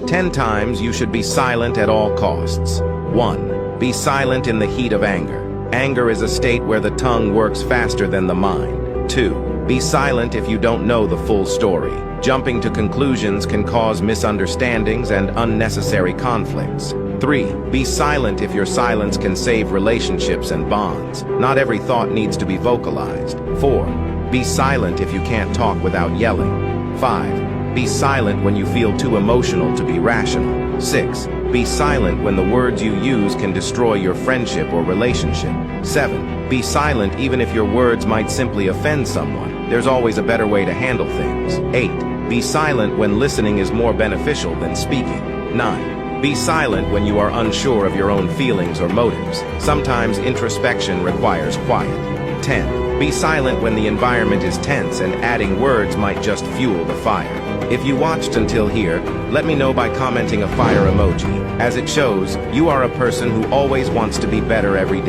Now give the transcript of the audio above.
10 times you should be silent at all costs. 1. Be silent in the heat of anger. Anger is a state where the tongue works faster than the mind. 2. Be silent if you don't know the full story. Jumping to conclusions can cause misunderstandings and unnecessary conflicts. 3. Be silent if your silence can save relationships and bonds. Not every thought needs to be vocalized. 4. Be silent if you can't talk without yelling. 5. Be silent when you feel too emotional to be rational. 6. Be silent when the words you use can destroy your friendship or relationship. 7. Be silent even if your words might simply offend someone. There's always a better way to handle things. 8. Be silent when listening is more beneficial than speaking. 9. Be silent when you are unsure of your own feelings or motives. Sometimes introspection requires quiet. 10. Be silent when the environment is tense and adding words might just fuel the fire. If you watched until here, let me know by commenting a fire emoji. As it shows, you are a person who always wants to be better every day.